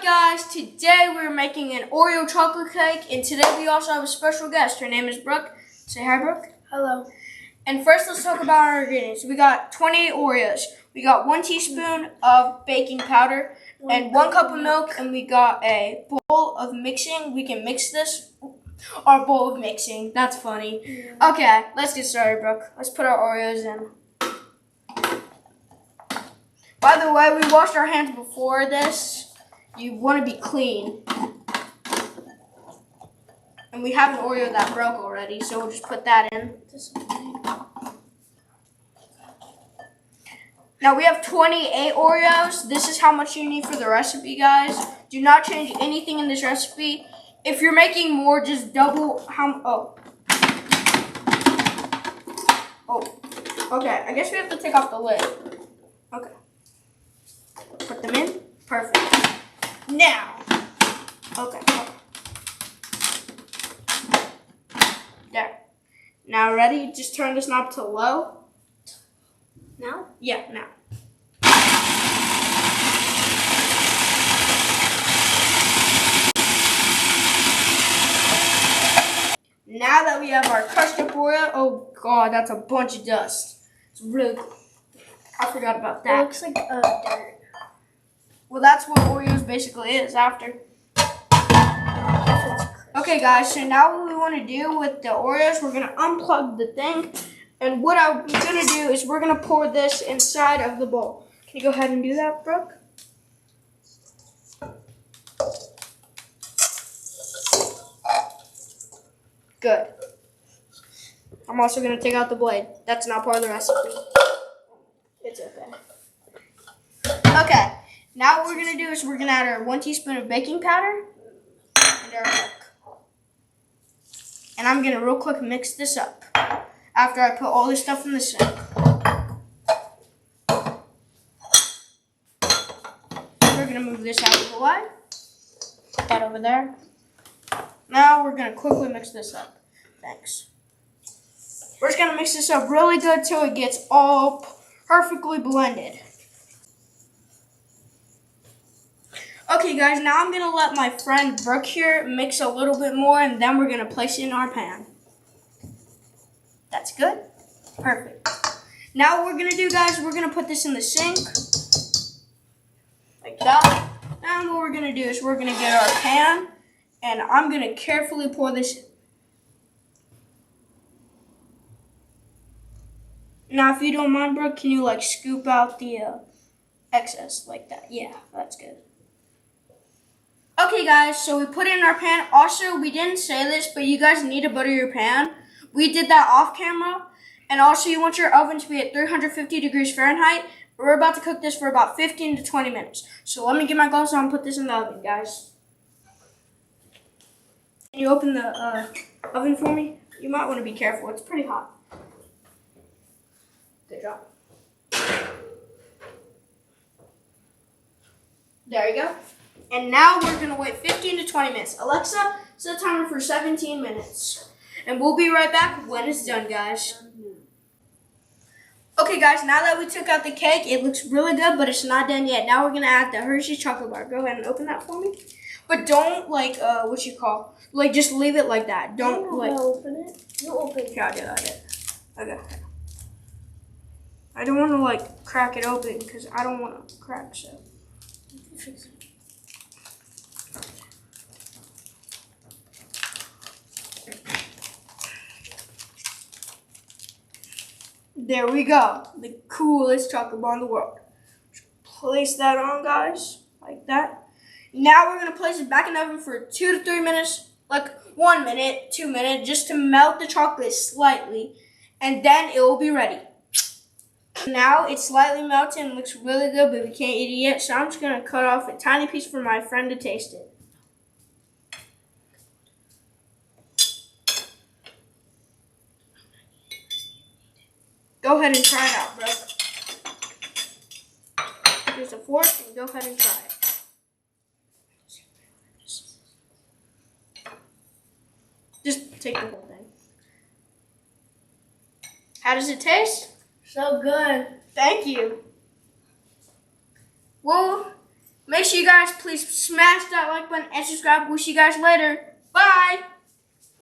guys, today we're making an Oreo chocolate cake, and today we also have a special guest. Her name is Brooke. Say hi, Brooke. Hello. And first, let's talk about our ingredients. We got 28 Oreos. We got 1 teaspoon of baking powder and 1 cup of milk, and we got a bowl of mixing. We can mix this. Our bowl of mixing. That's funny. Yeah. Okay, let's get started, Brooke. Let's put our Oreos in. By the way, we washed our hands before this. You want to be clean. And we have an Oreo that broke already, so we'll just put that in. Now we have 28 Oreos. This is how much you need for the recipe, guys. Do not change anything in this recipe. If you're making more, just double how. Okay, I guess we have to take off the lid. Okay. Put them in. Perfect. Now. Okay. There. Now ready? Just turn this knob to low. Now? Yeah, now. Now that we have our crushed up Oreo, oh god, that's a bunch of dust. It's really cool. I forgot about that. It looks like dirt. Well, that's what Oreos basically is after. Okay, guys, so now what we want to do with the Oreos, we're going to unplug the thing. And what I'm going to do is we're going to pour this inside of the bowl. Can you go ahead and do that, Brooke? Good. I'm also going to take out the blade. That's not part of the recipe. It's okay. Okay. Now what we're going to do is we're going to add our 1 teaspoon of baking powder and our milk. And I'm going to real quick mix this up after I put all this stuff in the sink. We're going to move this out of the way. Put that over there. Now we're going to quickly mix this up. Thanks. We're just going to mix this up really good till it gets all perfectly blended. Okay, guys, now I'm going to let my friend Brooke here mix a little bit more, and then we're going to place it in our pan. That's good. Perfect. Now what we're going to do, guys, we're going to put this in the sink. Like that. And what we're going to do is we're going to get our pan, and I'm going to carefully pour this in. Now, if you don't mind, Brooke, can you, like, scoop out the excess like that? Yeah, that's good. Okay, guys, so we put it in our pan. Also, we didn't say this, but you guys need to butter your pan. We did that off camera. And also, you want your oven to be at 350 degrees Fahrenheit. We're about to cook this for about 15 to 20 minutes. So let me get my gloves on and put this in the oven, guys. Can you open the oven for me? You might want to be careful. It's pretty hot. Good job. There you go. And now we're going to wait 15 to 20 minutes. Alexa, set the timer for 17 minutes. And we'll be right back when it's done, guys. Okay, guys, now that we took out the cake, it looks really good, but it's not done yet. Now we're going to add the Hershey's chocolate bar. Go ahead and open that for me. But don't, just leave it like that. Don't, open it. You open it. Yeah, I'll do that. Okay. I don't want to, crack it open because I don't want to crack, so. Fix it. There we go. The coolest chocolate bar in the world. Just place that on, guys, like that. Now we're going to place it back in the oven for 2 to 3 minutes, 1 minute, 2 minutes, just to melt the chocolate slightly, and then it will be ready. Now it's slightly melted and looks really good, but we can't eat it yet, so I'm just going to cut off a tiny piece for my friend to taste it. Go ahead and try it out, bro. Here's a fork, and go ahead and try it. Just take the whole thing. How does it taste? So good. Thank you. Well, Make sure you guys please smash that like button and subscribe. We'll see you guys later. Bye.